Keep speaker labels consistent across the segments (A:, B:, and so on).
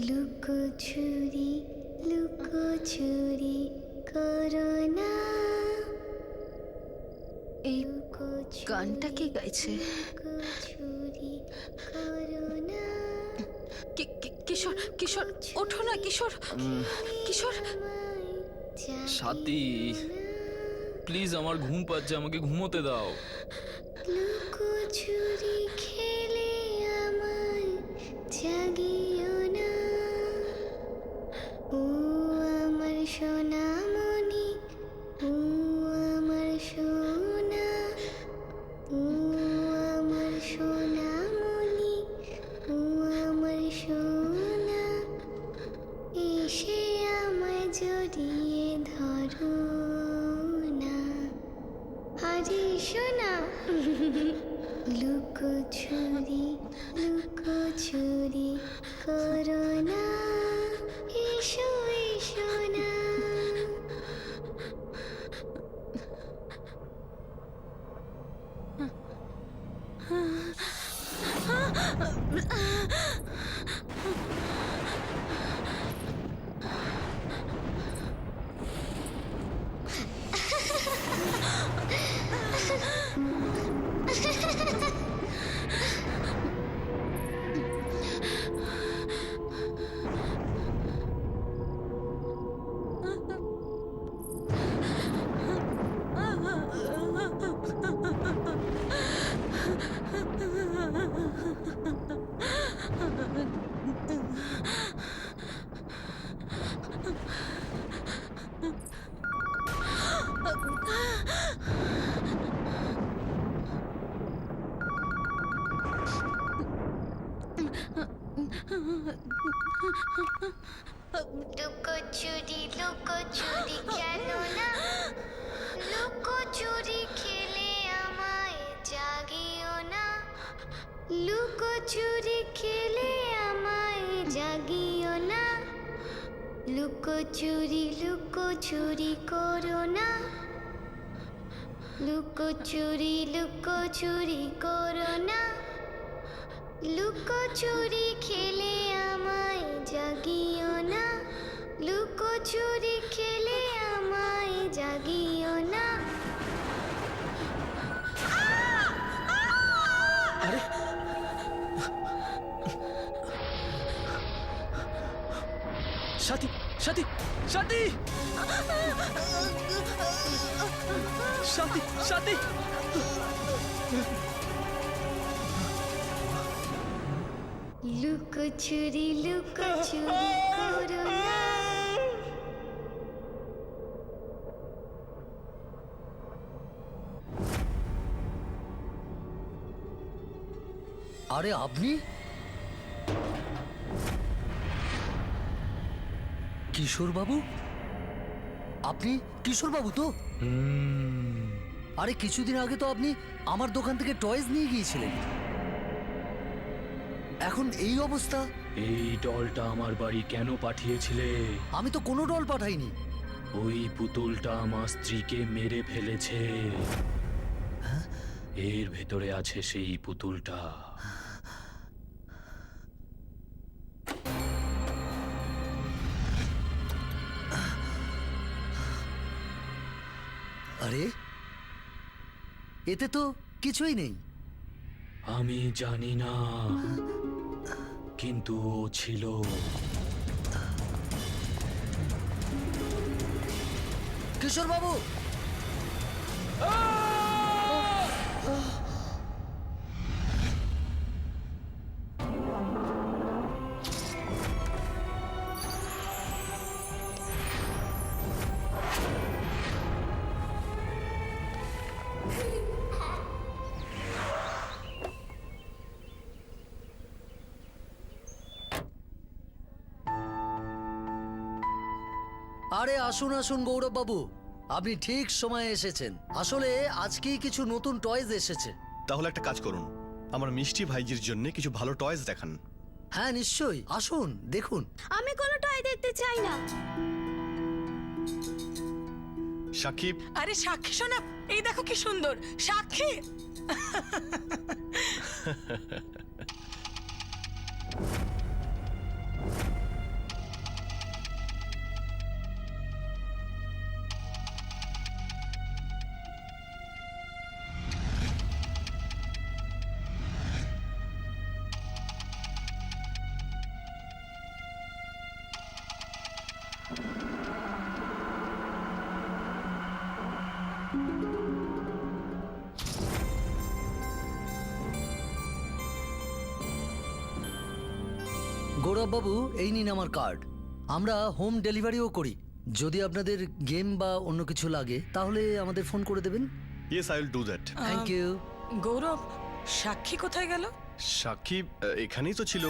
A: লুকোচুরি লুকোচুরি করো না।
B: এই গানটা কে গাইছে?
A: লুকোচুরি করো না।
B: কিশোর, কিশোর, ওঠো না কিশোর, কিশোর।
C: সাথী, প্লিজ আমার ঘুম পাচ্ছে, আমাকে ঘুমোতে দাও।
A: লুকোচুরি খেলে আমায় জাগিও না। ও আমার সোনামণি, ও আমার সোনা, ও আমার সোনামণি, ও আমার সোনা, এসে আমায় জড়িয়ে ধরো না। আরে সোনা। লুকোচুরি লুকোচুরি করো না, এসো এসো না। লুকোচুরি লুকোচুরি খেলো না, লুকোচুরি খেলে আমায় জাগিও না। লুকোচুরি খেলে আমায় জাগিও না। লুকোচুরি লুকোচুরি করো না, লুকোচুরি লুকোচুরি করো না। লুকোচুরি খেলে আমায় জাগিও না। লুকোচুরি খেলে আমায় জাগিও না।
C: আরে সাথী, সাথী, সাথী, সাথী, সাথী।
A: লুকোচুরি লুকোচুরি করো না।
D: আরে আপনি? কিশোর বাবু? আপনি কিশোর বাবু তো? আরে কিছুদিন আগে তো আপনি আমার দোকান থেকে টয়েস নিয়ে গিয়েছিলেন, এখন এই অবস্থা।
E: এই ডলটা আমার বাড়ি কেন পাঠিয়েছিলে?
D: আমি তো কোনো ডল পাঠাইনি।
E: ওই পুতুলটা আমার স্ত্রীকে মেরে ফেলেছে। এর ভেতরে আছে সেই পুতুলটা।
D: আরে এতে তো কিছুই নেই।
E: আমি জানি না, কিন্তু ও ছিল।
D: কিশোর বাবু, আরে আসুন আসুন গৌরব বাবু, আপনি ঠিক সময়ে এসেছেন। আসলে আজকেই কিছু নতুন টয়েস এসেছে।
F: তাহলে একটা কাজ করুন, আমার মিষ্টি ভাইজির জন্য কিছু ভালো টয়েস দেখান।
D: হ্যাঁ নিশ্চয়ই, আসুন দেখুন।
A: আমি কোনো টয় দেখতে চাই না।
F: সাকিব,
G: আরে সাক্ষী শোনা, এই দেখো কি সুন্দর সাক্ষী।
D: গৌরববাবু, এই নিন আমার কার্ড। আমরা হোম ডেলিভারিও করি। যদি আপনাদের গেম বা অন্য কিছু লাগে তাহলে আমাদের ফোন করে দেবেন।
F: Yes, I will do that.
D: Thank you.
G: Gaurav, Sakshi কোথায় গেল?
F: সাক্ষী এখানেই তো ছিল।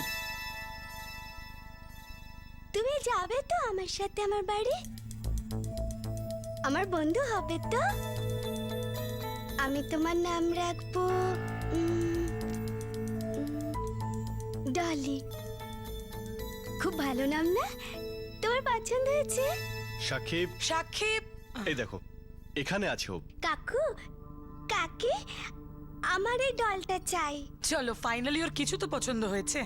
A: তুমি যাবে তো আমার সাথে আমার বাড়ি? আমার বন্ধু হবে তো? আমি তোমার নাম রাখবো ডলি। খুব ভালো নাম না? তোমার পছন্দ হয়েছে?
F: সাক্ষী,
G: সাক্ষী,
F: এই দেখো এখানে আছে ও।
A: কাকু, কাকি, আমার এই ডলটা চাই।
G: চলো ফাইনালি ওর কিছু তো পছন্দ হয়েছে।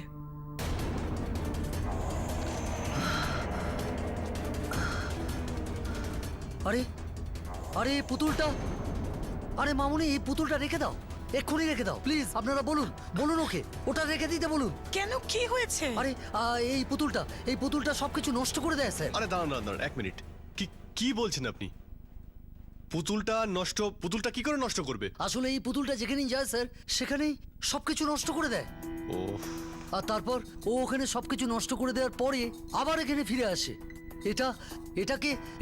D: আরে আরে এই পুতুলটা, আরে মামুনি এই পুতুলটা রেখে দাও, এক্ষুনি রেখে দাও প্লিজ। আপনারা বলুন, বলুন ওকে ওটা রেখে দিতে বলুন।
G: কেন, কি হয়েছে?
D: আরে এই পুতুলটা সবকিছু নষ্ট করে দেয় স্যার।
F: আরে দাঁড়ান দাঁড়ান দাঁড়ান, এক মিনিট। কি কি বলছেন আপনি? পুতুলটা কি করে নষ্ট করবে?
D: আসলে এই পুতুলটা যেখানেই যায় স্যার সেখানেই সবকিছু নষ্ট করে দেয়।
F: ও,
D: আর তারপর ও ওখানে সবকিছু নষ্ট করে দেওয়ার পরে আবার এখানে ফিরে আসে।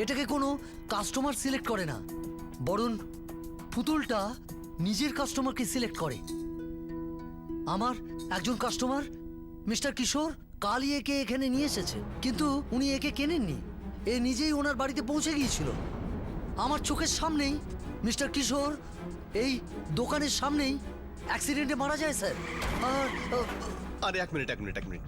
D: এটাকে কোনো কাস্টমার সিলেক্ট করে না, বরং পুতুলটা নিজের কাস্টমারকে সিলেক্ট করে। আমার একজন কাস্টমার মিস্টার কিশোর কালই একে এখানে নিয়ে এসেছে, কিন্তু উনি একে কেনেননি। এ নিজেই ওনার বাড়িতে পৌঁছে গিয়েছিল। আমার চোখের সামনেই মিস্টার কিশোর এই দোকানের সামনেই অ্যাক্সিডেন্টে মারা যায় স্যার। আর
F: আরে এক মিনিট।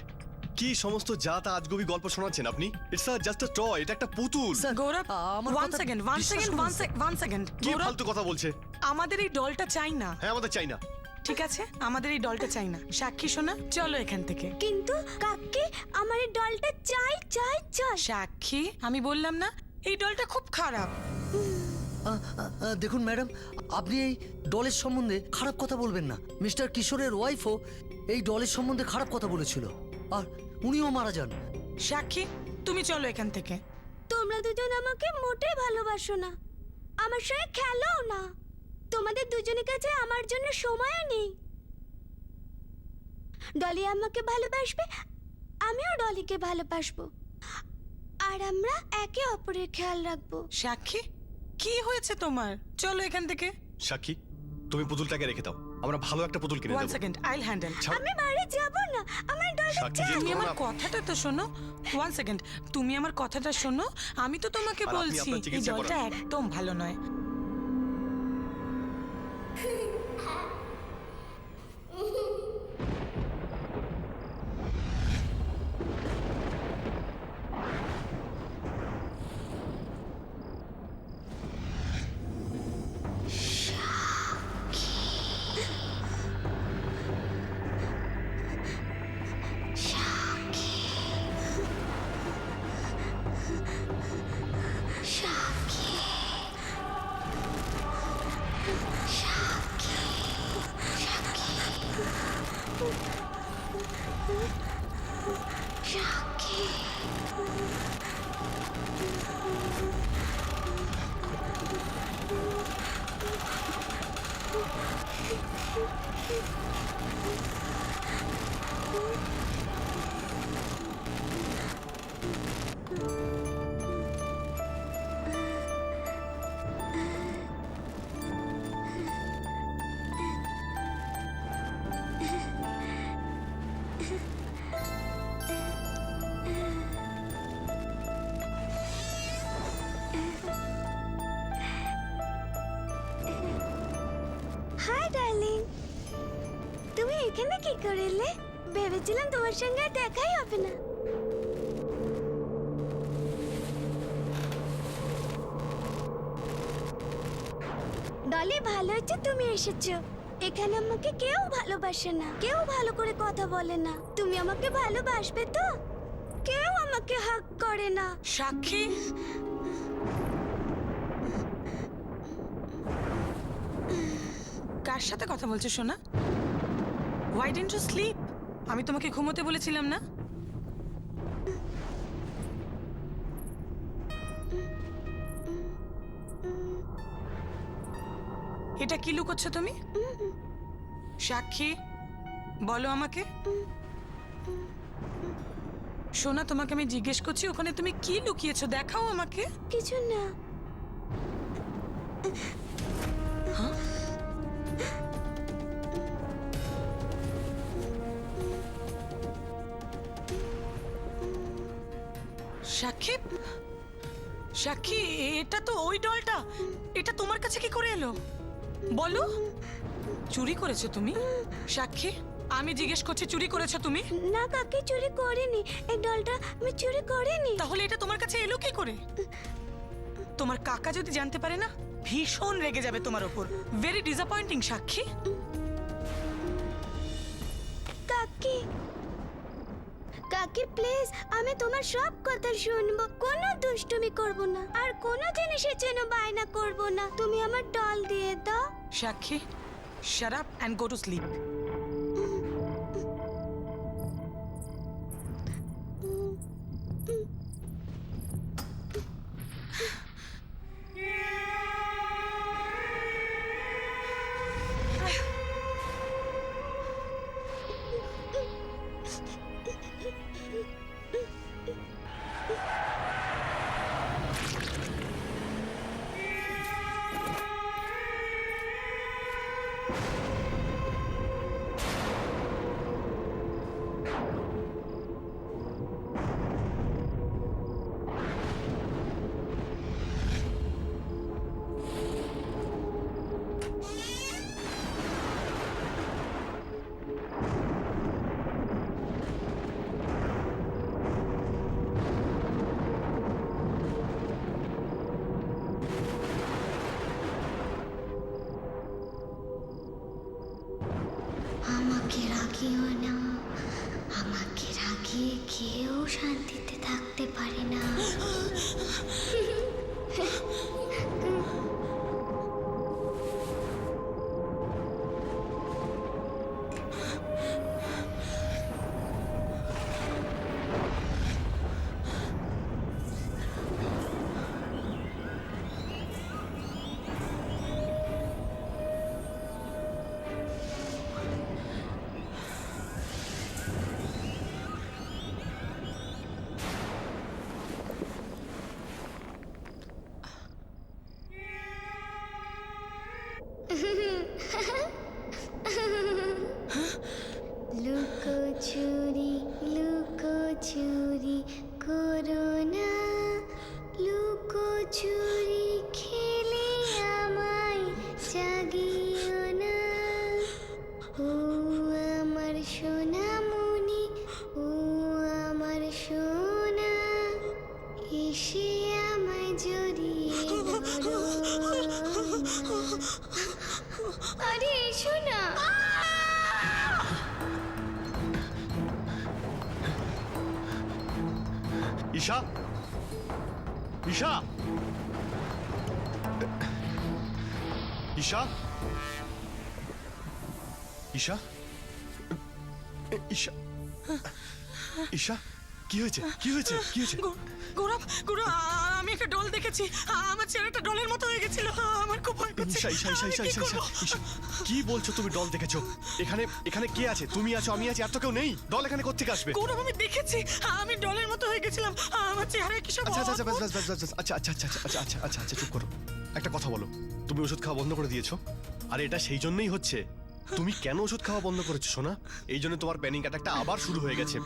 F: কি সমস্ত যা তা আজগবি গল্প শোনাচ্ছেন আপনি? ইটস জাস্ট আ টয়, এটা একটা পুতুল।
D: স্যার,
G: গৌরব,
D: আমার
G: ওয়ান
D: কথা
G: সেকেন্ড
F: কি
G: গৌরব,
F: ফালতু কথা বলছে?
G: আমাদের এই ডলটা চাই না।
F: হ্যাঁ, আমাদের চাই না।
G: ঠিক আছে, আমাদের এই ডলটা চাই না। সাক্ষী শোনা, চলো এখান থেকে।
A: কিন্তু কাকি, আমার এই ডলটা চাই চাই চাই।
G: সাক্ষী, আমি বললাম না এই ডলটা খুব খারাপ।
D: দেখুন ম্যাডাম, আপনি এই ডলের সম্বন্ধে খারাপ কথা বলবেন না। মিস্টার কিশোরের ওয়াইফও এই ডলের সম্বন্ধে খারাপ কথা বলেছিল, আর উনিও মারা যান।
G: সাক্ষী, তুমি চলো এখান থেকে।
A: তোমরা দুজন আমাকে মোটেই ভালোবাসো না, আমার সঙ্গে খেলোও না। তোমাদের দুজনের কাছে আমার জন্য সময়ও নেই। ডলি আমাকে ভালোবাসবে, আমিও ডলিকে ভালোবাসবো, আর আমরা একে অপরের খেয়াল রাখবো।
G: সাক্ষী, কি হয়েছে তোমার? চলো এখান থেকে।
F: সাক্ষী, তুমি পুতুলটাকে রেখে দাও, আমরা ভালো একটা পুতুল কিনে
G: ওয়ান
F: দেবো।
G: সেকেন্ড, আইল হ্যান্ডেল।
A: আমি বাড়ি যাব না, আমার ডলটা
F: সাক্ষী,
A: চাই।
G: তুমি
F: করো
G: আমার
F: না।
G: কথাটা তো শোনো। ওয়ান সেকেন্ড, তুমি আমার কথাটা শোনো। আমি তো তোমাকে
F: আর আপনি
G: বলছি
F: আপনার
G: এই
F: চিকিৎসা
G: ডলটা
F: করান।
G: একদম ভালো নয়।
A: হাই ডার্লিং, তুমি এখানে কি করে এলে? ভেবেছিলাম তোমার সঙ্গে আর দেখাই হবে না। ডলি, ভালো হচ্ছে তুমি এসেছো। এখানে আমাকে কেউ ভালোবাসে না, কেউ ভালো করে কথা বলে না। তুমি আমাকে ভালোবাসবে তো? কেউ আমাকে হাক করে না।
G: সাক্ষী, কার সাথে কথা বলছো সোনা? Why didn't you sleep? আমি তোমাকে ঘুমোতে বলেছিলাম না? এটা কি লুকোচ্ছ তুমি? সাক্ষী, বলো আমাকে। সোনা, তোমাকে আমি জিজ্ঞেস করছি ওখানে তুমি কি লুকিয়েছো, দেখাও আমাকে।
A: কিছু না।
G: সাক্ষী, সাক্ষী, এটা তো ওই ডলটা। এটা তোমার কাছে কি করে এলো বলো? চুরি করেছো তুমি? সাক্ষী, আমি জিজ্ঞেস করছি চুরি করেছো তুমি?
A: না কাকি, চুরি করিনি। এই ডলটা আমি চুরি করিনি।
G: তাহলে এটা তোমার কাছে এলো কি করে? তোমার কাকা যদি জানতে পারে না, ভীষণ রেগে যাবে তোমার ওপর। ভেরি ডিসঅ্যাপয়েন্টিং সাক্ষী।
A: কাকি, কাকি প্লিজ, আমি তোমার সব কথা শুনবো, কোনো দুষ্টুমি করব না, আর কোনো জিনিসের জন্য বায়না করব না। তুমি আমার ডল দিয়ে দাও।
G: সাক্ষী, shut up and go to sleep.
H: আমাকে রাগিও না, আমাকে রাগিয়ে কেউ শান্তিতে থাকতে পারে না। লুকোচুরি লুকোচুরি করো না, লুকোচুরি খেলে আমায় জাগিও না। ও আমার সোনামণি, ও আমার সোনা, এসে আমায় জড়িয়ে ধরো না। আরে এসো না।
F: ঈশা, ঈশা, ঈশা, ঈশা, ঈশা, ঈশা, কি হয়েছে? কি হয়েছে? কি হয়েছে?
G: গৌরব, গৌরব, আমি একটা ডল দেখেছি। আমার ছেলেটা ডলের মতো হয়ে গেছিল। আমার খুব ভয় করছে।
F: ঈশা, ঈশা, ঈশা, ঈশা,
G: আমি কি
F: ঈশা, ঈশা,
G: করবো?
F: ঈশা, কি বলছো তুমি? ডল দেখেছো? এখানে এখানে কে আছে? তুমি আছো, আমি আছি, আর তো কেউ নেই। ডল এখানে কোত্থেকে আসবে?
G: গৌরব, আমি দেখেছি। আমি ডলের মতো হয়ে গেছিলাম। আমার চেহারায় কি সব
F: আচ্ছা আচ্ছা আচ্ছা,
G: অদ্ভুত।
F: ব্যাস ব্যাস ব্যাস ব্যাস, আচ্ছা আচ্ছা আচ্ছা আচ্ছা আচ্ছা আচ্ছা আচ্ছা, চুপ করো। একটা কথা বলো, তুমি ওষুধ খাওয়া বন্ধ করে দিয়েছো? আর এটা সেই জন্যই হচ্ছে। তুমি কেন ওষুধ খাওয়া বন্ধ করেছো সোনা? এই জন্য তোমার প্যানিক অ্যাটাকটা আবার শুরু হয়ে গেছে।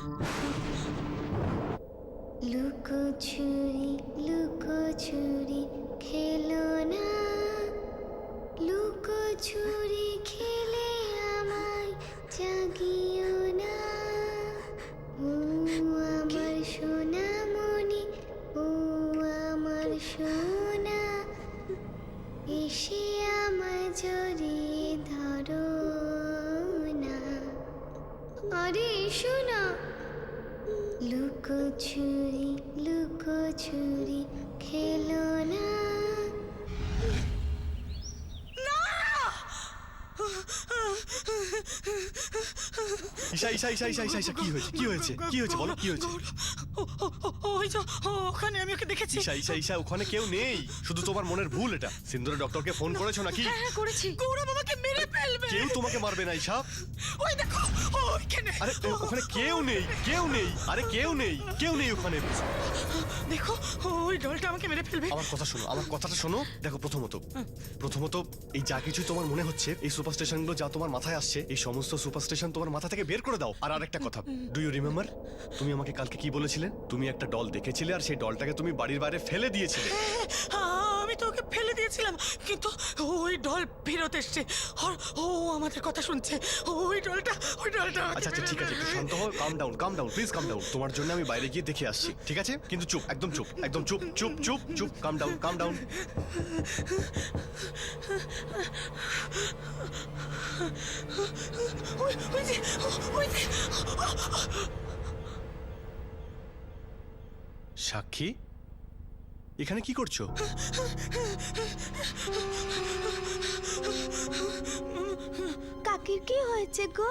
H: লুকোচুরি লুকোচুরি খেলো না, লুকোচুরি খেলে আমায় জাগিও না। ও আমার সোনামণি, ও আমার সোনা, এসে আমায় জড়িয়ে ধরো না। আরে এসো না। লুকোচুরি লুকোচুরি খেলো না।
F: ঈশা, ঈশা, ঈশা, ঈশা, ঈশা, ঈশা, কি হয়েছে? কি হয়েছে? কি হয়েছে বলো? কি হয়েছে?
G: ওই যে ওখানে আমি ওকে দেখেছি।
F: ঈশা, ঈশা, ঈশা, ওখানে কেউ নেই। শুধু তোমার মনের ভুল এটা। সিন্দুরের ডক্টরকে ফোন করেছো নাকি?
G: হ্যাঁ করেছি। গৌরব আমাকে মেরে ফেলবে।
F: কেউ তোমাকে মারবে না ঈশা।
G: ওই দেখো ওইখানে।
F: আরে ওখানে কেউ নেই, কেউ নেই, আরে কেউ নেই, কেউ নেই ওখানে।
G: দেখো ওই ডলটা আমাকে মেরে ফেলবে।
F: আমার কথা শোনো, আমার কথাটা শোনো। দেখো প্রথমত এই যা কিছু তোমার মনে হচ্ছে, এই সুপারস্টিশনগুলো যা তোমার মাথায় আসছে, এই সমস্ত সুপারস্টিশন তোমার মাথা থেকে বের করে দাও। আর আরেকটা কথা, ডু ইউ রিমেম্বার তুমি আমাকে কালকে কি বলেছিলে? তুমি একটা ডল দেখেছিলে আর সেই ডলটাকে তুমি বাড়ির বাইরে ফেলে দিয়েছিলে।
G: আমি তো ওকে ফেলে দিয়েছিলাম, কিন্তু ওই ডল ফেরত এসছে আর ও আমাদের কথা শুনছে। ওই ডলটা আমাকে
F: আচ্ছা
G: মেরে
F: ঠিক আছে, একটু
G: ফেলবে।
F: শান্ত হও, কাম ডাউন প্লিজ, কাম ডাউন। তোমার জন্য আমি বাইরে গিয়ে দেখে আসছি, ঠিক আছে? কিন্তু চুপ, একদম চুপ, একদম চুপ চুপ চুপ চুপ, কাম ডাউন।
G: ওই যে, ওই যে।
F: সাক্ষী, এখানে কি করছো?
A: কাকির কি হয়েছে গো?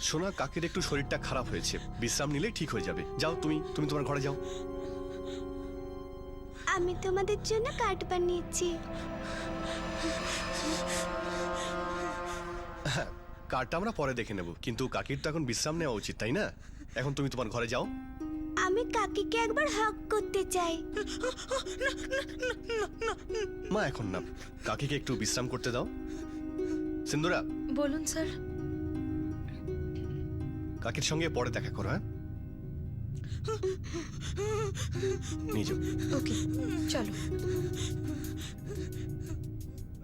F: সোনা, কাকের একটু শরীরটা খারাপ হয়েছে, বিশ্রাম নিলেই ঠিক হয়ে যাবে। যাও তুমি তোমার ঘরে যাও।
A: আমি তোমাদের জন্য কার্ড বানিয়েছি।
F: কার্ডটা আমরা পরে দেখে নেব, কিন্তু কাকির তো এখন বিশ্রাম নেওয়া উচিত, তাই না? এখন তুমি তোমার ঘরে যাও।
A: আমি কাকিকে একবার হাগ করতে চাই।
F: মা এখন না, কাকিকে একটু বিশ্রাম করতে দাও। সিন্দুরা,
B: বলুন স্যার।
F: কাকির সঙ্গে পরে দেখা করো, হ্যাঁ? নিয়ে যাও।
B: ওকে, চলো।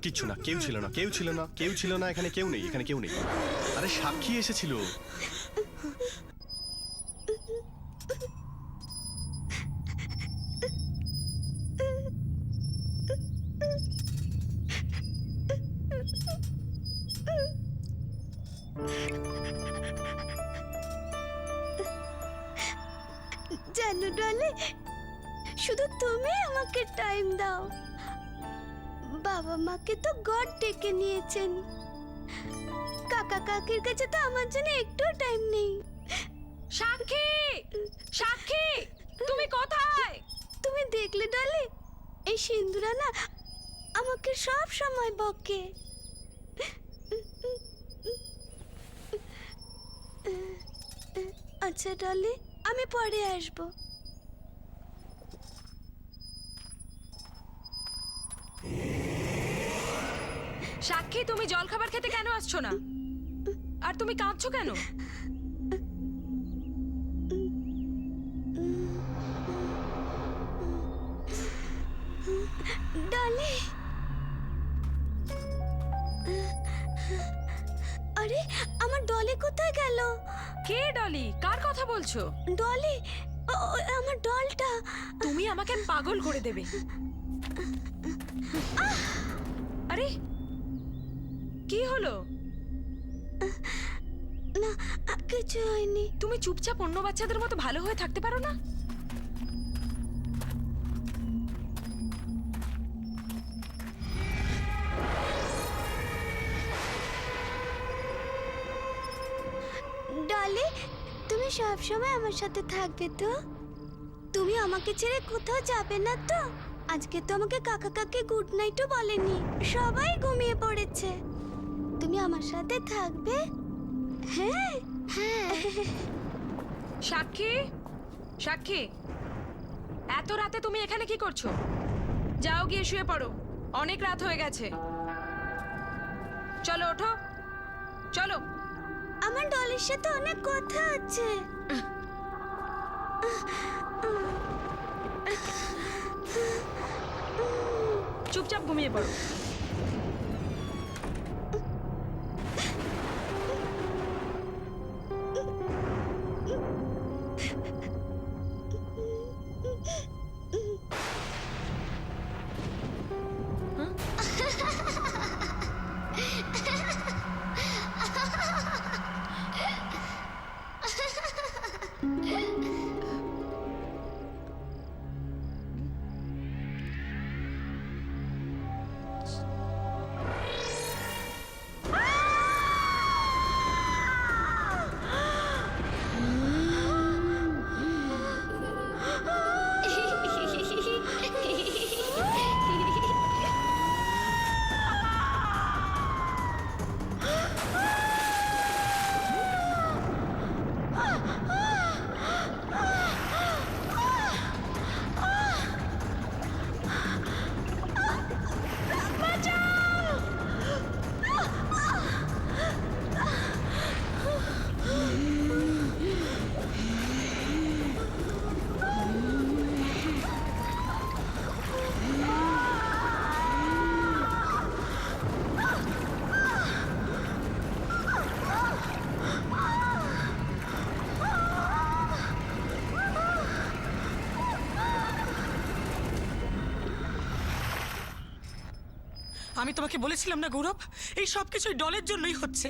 F: কিচ্ছু না, কেউ ছিল না, এখানে কেউ নেই। আরে সাক্ষী এসেছিল।
A: জানো ডলে, শুধু তুমি আমাকে টাইম দাও। বাবা মাকে তো গড ডেকে নিয়েছেন, কাকা কাকির কাছে তো আমার জন্য একটু টাইম নেই।
B: সাক্ষী তুমি কোথায়?
A: তুমি দেখলে ডলে, এই সিন্দুরা না আমাকে সব সময় বকে। আচ্ছা ডলে, আমি পরে আসবো।
B: সাক্ষী, তুমি জলখাবার খেতে কেন আসছো না? আর তুমি কাঁদছো কেন?
A: ডলে, আরে আমার ডলে কোথায় গেল?
B: কে ডলি? কার কথা বলছো?
A: ডলে, আমার ডলটা।
B: তুমি আমাকে পাগল করে দেবে। আরে কি হলো?
A: না, কিছু হয়নি।
B: তুমি চুপচাপ অন্য বাচ্চাদের মতো ভালো হয়ে থাকতে পারো না?
A: ডলে, তুমি সব সময় আমার সাথে থাকবে তো? তুমি আমাকে ছেড়ে কোথাও যাবে না তো? আজকে তো আমাকে কাকা কাকি গুড নাইটও বলেনি, সবাই ঘুমিয়ে পড়েছে। তুমি আমার সাথে থাকবে? হ্যাঁ হ্যাঁ।
B: সাক্ষী, এত রাতে তুমি এখানে কি করছো? যাও গিয়ে শুয়ে পড়ো, অনেক রাত হয়ে গেছে। চলো ওঠো, চলো।
A: আমার ডলের সাথে অনেক কথা আছে।
B: চুপচাপ ঘুমিয়ে পড়ো।
G: আমি তোমাকে বলেছিলাম না গৌরব, এই সব কিছু ওই ডলের জন্যই হচ্ছে।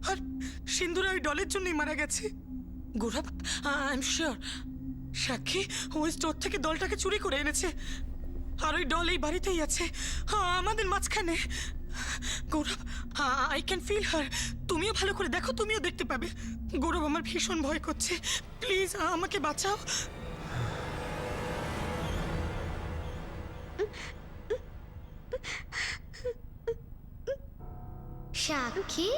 G: আর সিন্ধুরা ওই ডলের জন্যই মারা গেছে। গৌরব, আই এম শিওর সাক্ষী ওই স্টোর থেকে ডলটাকে চুরি করে এনেছে। আর ওই ডল এই বাড়িতেই আছে, আমাদের মাঝখানে। গৌরব, আই ক্যান ফিল হার। তুমিও ভালো করে দেখো, তুমিও দেখতে পাবে। গৌরব, আমার ভীষণ ভয় করছে, প্লিজ আমাকে বাঁচাও।
H: সাক্ষী,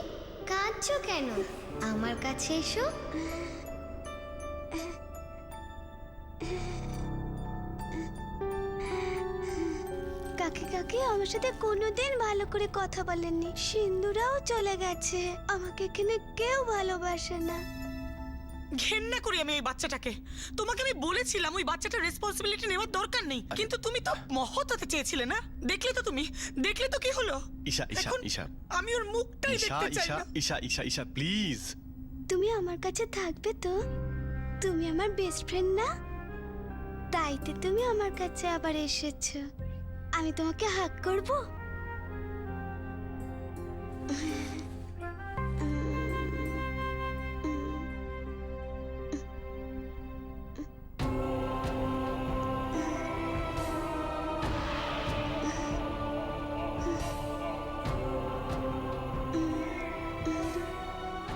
H: কাঁদছো কেন? আমার কাছে এসো।
A: কাকে কাকে আমার সাথে কোনোদিন ভালো করে কথা বলেননি। সিন্ধুরাও চলে গেছে, আমাকে এখানে কেউ ভালোবাসে না।
G: ঘেন্না করি আমি এই বাচ্চাটাকে। তোমাকে আমি বলেছিলাম ওই বাচ্চাটার রেসপন্সিবিলিটি নেওয়ার দরকার নেই, কিন্তু তুমি তো মহৎ হতে চেয়েছিলে না। দেখলে তো তুমি, দেখলে তো কি হলো।
F: ঈশা ঈশা
G: এখন
F: ঈশা
G: আমি ওর মুখটাই
F: ঈশা
G: দেখতে চাই
F: ঈশা
G: না।
F: ঈশা ঈশা ঈশা প্লিজ।
A: তুমি আমার কাছে থাকবে তো? তুমি আমার বেস্ট ফ্রেন্ড না? তাই তো তুমি আমার কাছে আবার এসেছো। আমি তোমাকে হাগ করব।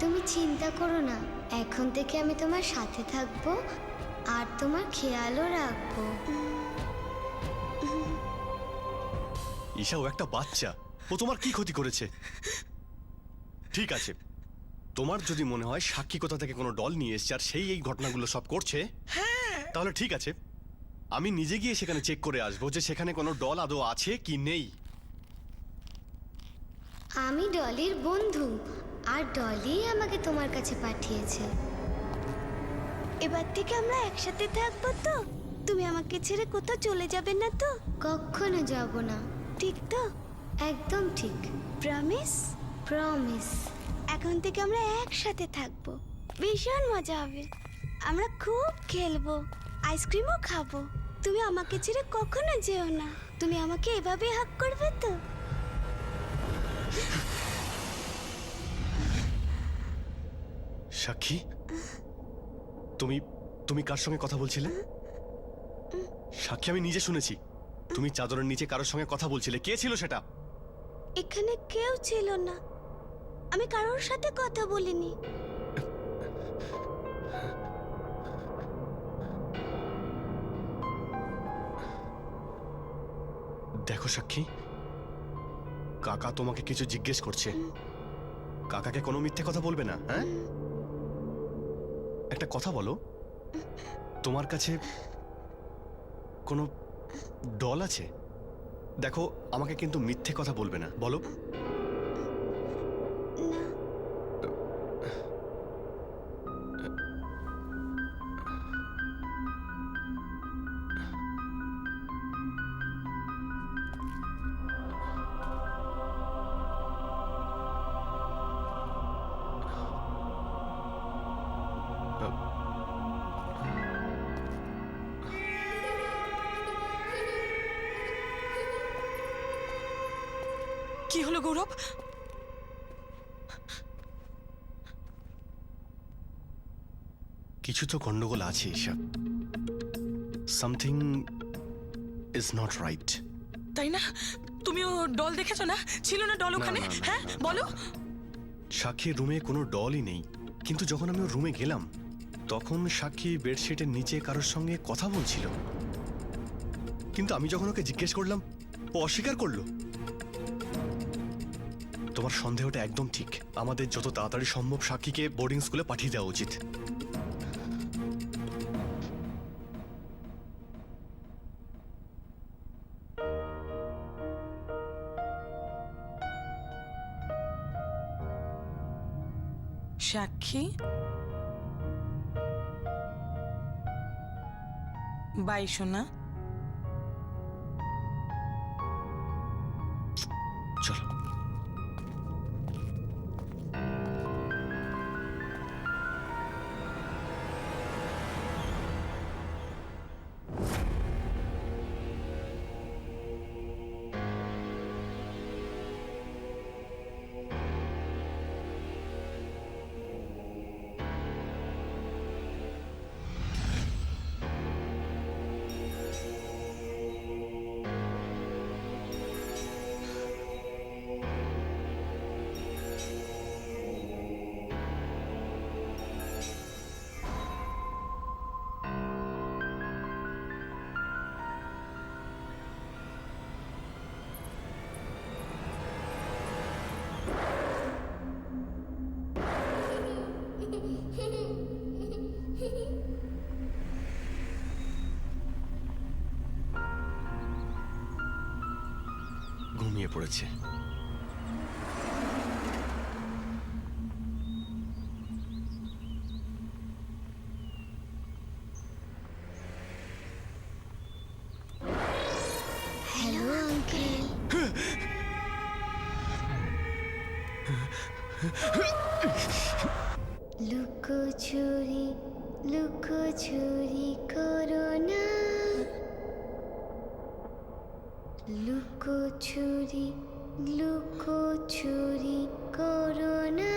H: তুমি চিন্তা করো না, এখন থেকে আমি তোমার সাথে থাকবো আর তোমার খেয়ালও রাখবো।
F: ঈশা, ও একটা বাচ্চা, ও তোমার কি ক্ষতি করেছে? ঠিক আছে, তোমার যদি মনে হয় সাক্ষী কোথা থেকে কোনো ডল নিয়ে এসছে আর সেই এই ঘটনাগুলো সব করছে, তাহলে ঠিক আছে, আমি নিজে গিয়ে সেখানে চেক করে আসবো যে সেখানে কোনো ডল আদৌ আছে কি নেই।
H: আমি ডলির বন্ধু, আর ডলি আমাকে তোমার কাছে পাঠিয়েছে।
A: এবার থেকে আমরা একসাথে থাকবো তো? তুমি আমাকে ছেড়ে কোথাও চলে যাবে না তো?
H: কখনো যাব না।
A: ঠিক তো?
H: একদম ঠিক।
A: প্রমিস?
H: প্রমিস।
A: এখন থেকে আমরা একসাথে থাকবো, ভীষণ মজা হবে। আমরা খুব খেলবো, আইসক্রিমও খাবো। তুমি আমাকে ছেড়ে কখনো যেও না। তুমি আমাকে এভাবে হাগ করবে তো?
F: সাক্ষী, তুমি তুমি কার সঙ্গে কথা বলছিলে? সাক্ষী, আমি নিজে শুনেছি তুমি চাদরের নিচে কারোর সঙ্গে কথা বলছিলে। কে ছিল সেটা?
A: এখানে কেউ ছিল না, আমি কারোর সাথে কথা বলিনি।
F: দেখো সাক্ষী, কাকা তোমাকে কিছু জিজ্ঞেস করছে। কাকাকে কোনো মিথ্যে কথা বলবে না, হ্যাঁ? একটা কথা বলো, তোমার কাছে কোনো ডল আছে? দেখো, আমাকে কিন্তু মিথ্যে কথা বলবে না, বলো।
A: না,
G: কি হলো গৌরব?
F: কিছু তো গন্ডগোল আছে Isha. Something is not right.
G: তাই না? তুমিও ডল দেখেছো না? ছিল না ডল ওখানে?
F: না, না,
G: হ্যাঁ
F: না, না।
G: বলো।
F: সাক্ষীর রুমে কোনো ডলই নেই, কিন্তু যখন আমি ওর রুমে গেলাম তখন সাক্ষী বেডশিটের নিচে কারোর সঙ্গে কথা বলছিল। কিন্তু আমি যখন ওকে জিজ্ঞেস করলাম, ও অস্বীকার করলো। তোমার সন্দেহটা একদম ঠিক। আমাদের যত তাড়াতাড়ি সম্ভব সাক্ষীকে বোর্ডিং স্কুলে পাঠিয়ে দেওয়া উচিত।
G: সাক্ষী, বাই সোনা।
F: চলো। ঘুমিয়ে পড়েছে।
H: Hello uncle. লুকোচুরি লুকোচুরি করো না, লুকোচুরি লুকোচুরি করো না,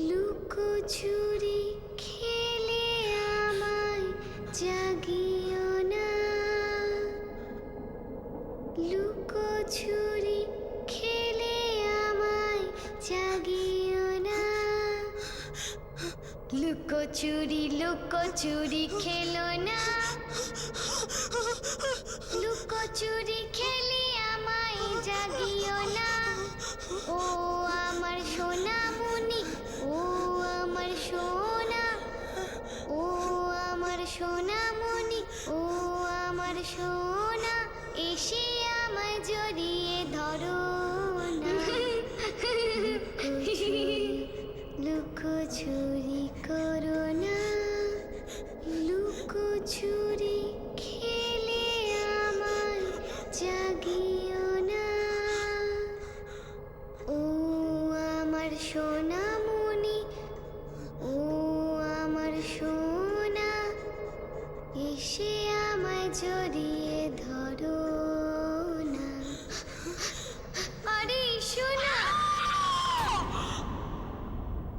H: লুকোচুরি খেলে আমায় জাগিও না, লুকোচুরি খেলে আমায় জাগিও না, লুকোচুরি লুকোচুরি খেলো না, লুকোচুরি খেলে আমায় জাগিও না, ও আমার সোনামণি, ও আমার সোনা, ও আমার সোনামণি, ও আমার সোনা, এসে আমায় জড়িয়ে ধরো না, লুকোচুরি করো না, লুকোচুরি খেলে আমায় জাগিও না, ও আমার সোনামণি, ও আমার সোনা, এসে আমায় জড়িয়ে ধরো না। আরে সোনা,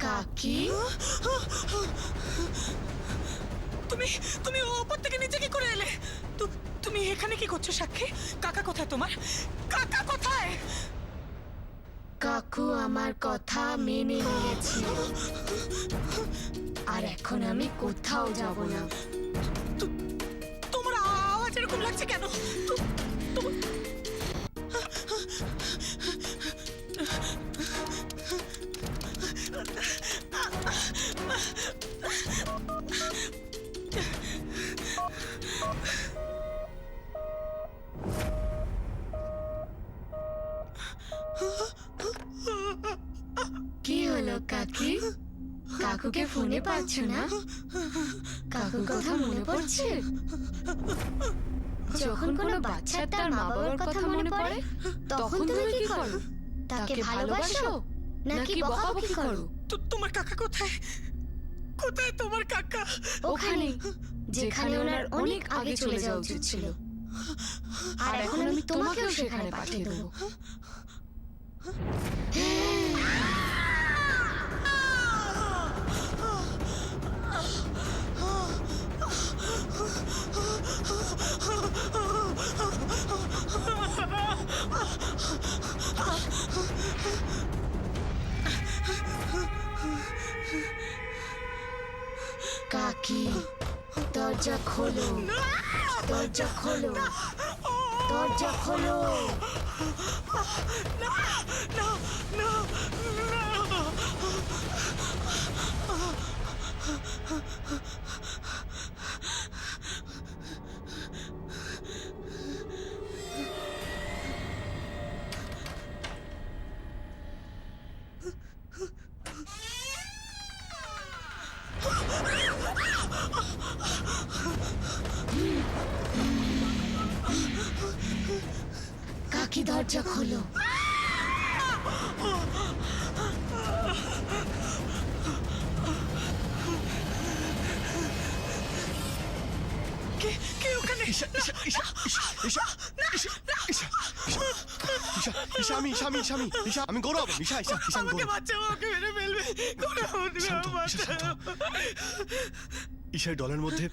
H: কাকি
G: তুমি তুমি ওপর থেকে নিচে কি করে এলে? তুমি এখানে কি করছো সাক্ষী? কাকা কোথায় তোমার? কাকা কোথায়?
H: কাকু আমার কথা মেনে নিয়েছে, আর এখন আমি কোথাও যাব না।
G: তোমার আওয়াজ এরকম লাগছে কেন?
H: কি হলো কাকি? কাকুকে ফোনে পাচ্ছ না? কাকুর কথা মনে পড়ছে? যখন কোনো বাচ্চার তার মা বাবার কথা মনে পড়ে তখন তুমি কি করো? তাকে ভালোবাসো নাকি বকাবকি করো?
G: তোমার কাকা কোথায়? কোথায় তোমার কাকা?
H: ওখানে, যেখানে ওনার অনেক আগে চলে যাওয়া উচিত ছিল, আর এখন আমি তোমাকেও সেখানে পাঠিয়ে দেবো। কাকি, দরজা খোলো, দরজা খোলো, দরজা খোলো। কাকি, দরজা খোলো।
G: কে ওখানে?
F: ঈশা, ঈশা, ঈশা, ঈশা, ঈশা, ঈশা, ঈশা, ঈশা, ঈশা, ঈশা, আমি গৌরব, ঈশা, ঈশা, ঈশা, আমি
G: আমাকে
F: গৌরব।
G: বাঁচাও, আমাকে মেরে ফেলবে। গৌরব, তুমি
F: শান্ত,
G: আমাকে
F: ঈশা, শান্ত।
G: বাঁচাও।
F: ঈশার ডলের মধ্যে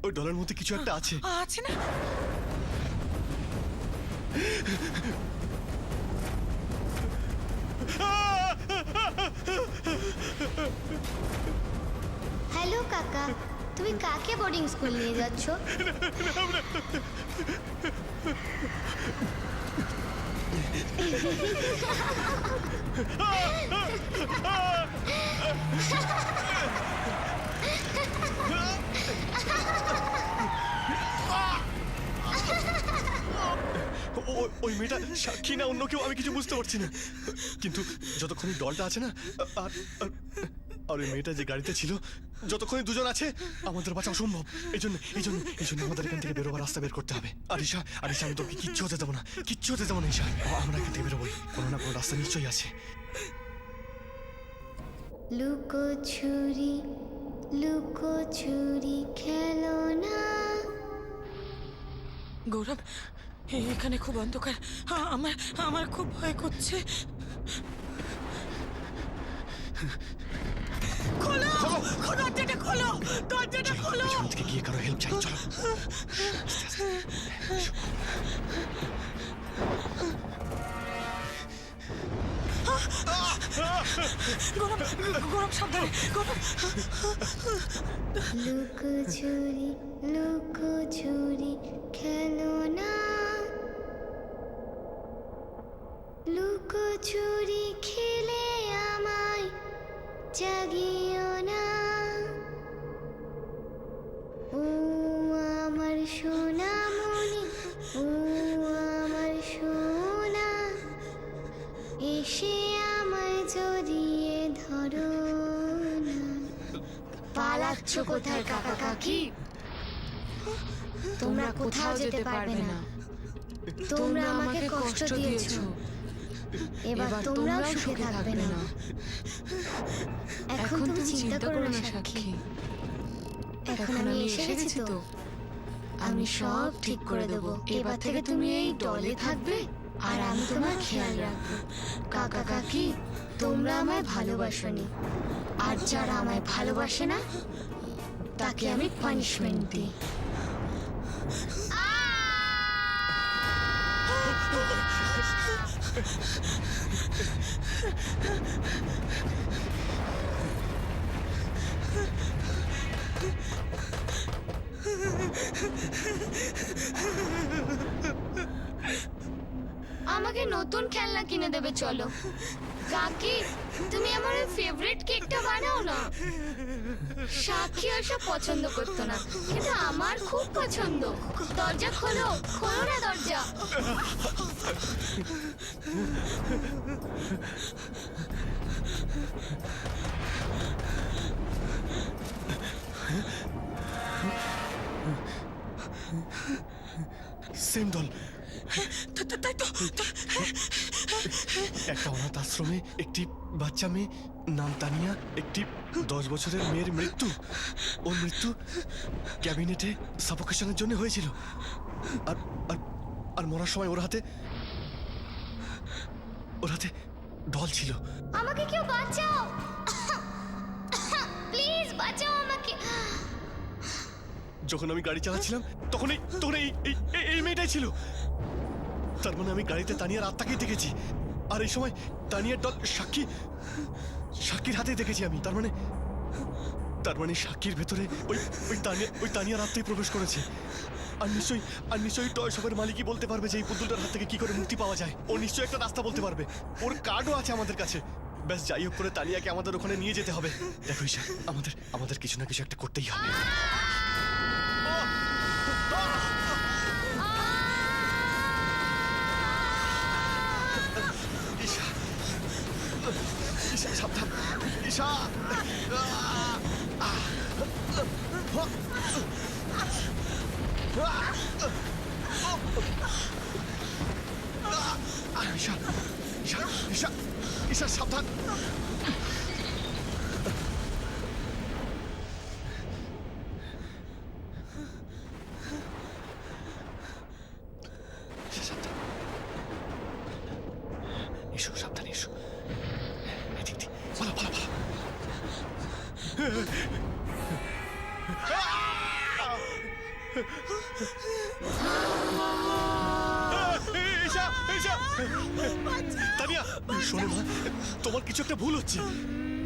F: ওই ডলের মধ্যে কিছু একটা আছে।
G: আছে না?
H: হ্যালো কাকা, তুমি কাকে বোর্ডিং স্কুল নিয়ে যাচ্ছ?
F: ওই মেয়েটা সাক্ষী না অন্য কেউ আমি কিছু বুঝতে পারছি না, কিন্তু যতক্ষণ এই ডলটা আছে না আর আর- আর ওই মেয়েটা যে গাড়িতে ছিল, যতক্ষণ দুজন আছে আমাদের বাঁচা অসম্ভব। এই জন্য আমাদের এখান থেকে বেরোবার রাস্তা বের করতে হবে। আরিশা আমি তোকে কিচ্ছু হতে দেবো না, কিচ্ছু হতে দেবো না ঈশা। আমরা এখান থেকে বেরোবই, কোনো না কোনো রাস্তা নিশ্চয়ই আছে।
A: লুকোচুরি লুকোচুরি খেলো না।
G: গৌরব, এখানে খুব অন্ধকার, আমার আমার খুব ভয় করছে। খোলো খোলো, দরজাটা খোলো, দরজাটা খোলো।
F: পিছন থেকে গিয়ে কারো হেল্প চাই, চলো। আস্তে, এসো।
G: গৌরব গৌরব, সাবধানে গৌরব।
A: লুকোচুরি লুকোচুরি খেলো না। লুকোচুরি খেলে আমায় জাগিও না। ও আমার সোনামণি, ও আমার সোনা, এসে আমায় জড়িয়ে ধরো না।
H: পালাচ্ছ কোথায় কাকা কাকি? তোমরা কোথাও যেতে পারবে না। তোমরা আমাকে কষ্ট দিয়েছো,
A: এবার তোমরাও সুখে থাকবে না। এখন তুমি চিন্তা করো না সাক্ষী, এখন আমি এসে গেছি তো, আমি সব ঠিক করে দেবো। এবার থেকে তুমি এই ডলে থাকবে আর আমি তোমার খেয়াল রাখবো। কাকা কাকি, তোমরা আমায় ভালোবাসোনি, আর যারা আমায় ভালোবাসে না তাকে আমি পানিশমেন্ট দিই।
H: আমাকে নতুন খেলনা কিনে দেবে চলো। কাকি, তুমি আমার ওই ফেভারিট কেকটা বানাও না। সাক্ষী ওসব পছন্দ করতো না, কিন্তু আমার খুব পছন্দ। দরজা খোলো, খোলো না দরজা।
F: সেম দল।
G: তাই তো।
F: একটা অনাথ আশ্রমে একটি বাচ্চা মেয়ে নাম তানিয়া, একটি 10 বছরের মেয়ের মৃত্যু। ওর মৃত্যু ক্যাবিনেটে সাফোকেশনের জন্য হয়েছিল, আর আর আর মরার সময় ওর হাতে ডল ছিল।
A: আমাকে কেউ বাঁচাও, প্লিজ বাঁচাও আমাকে।
F: যখন আমি গাড়ি চালাচ্ছিলাম তখন এই মেয়েটাই ছিল। তার মানে আমি গাড়িতে তানিয়ার আত্মাকেই দেখেছি, আর এই সময় তানিয়ার ডল সাক্ষীর হাতে দেখেছি আমি। তার মানে সাক্ষীর ভেতরে ওই তানিয়ার আত্মাই প্রবেশ করেছে। আর নিশ্চয়ই টয় শপের মালিকই বলতে পারবে যে এই পুতুলটার হাত থেকে কি করে মুক্তি পাওয়া যায়। ও নিশ্চয়ই একটা রাস্তা বলতে পারবে, ওর কার্ডও আছে আমাদের কাছে। ব্যাস, যাই হোক করে তানিয়াকে আমাদের ওখানে নিয়ে যেতে হবে। দেখো ঈশা, আমাদের কিছু না কিছু একটা করতেই হবে। ঈশা, সাবধান ঈশা। ঈশা সাবধান। এসো, সাবধানে এসো। এদিক দিয়ে পালা। তানিয়া, শোনো মা, তোমার কিছু একটা ভুল হচ্ছে।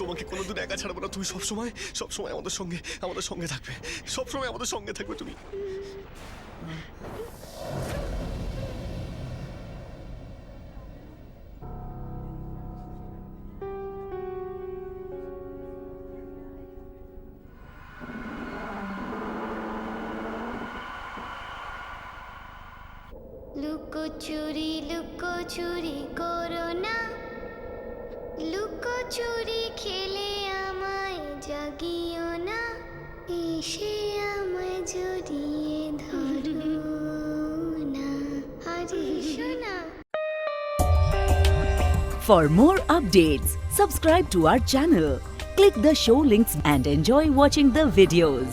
F: তোমাকে কোনোদিন একা ছাড়বো না, তুমি সবসময় সবসময় আমাদের সঙ্গে থাকবে, সবসময় আমাদের সঙ্গে থাকবে তুমি।
A: লুকোচুরি করো না, লুকোচুরি খেলে আমায় জাগিও না, এসে আমায় জড়িয়ে ধরো না, আরে শোনা।
I: For more updates, subscribe to our channel, click the show links and enjoy watching the videos.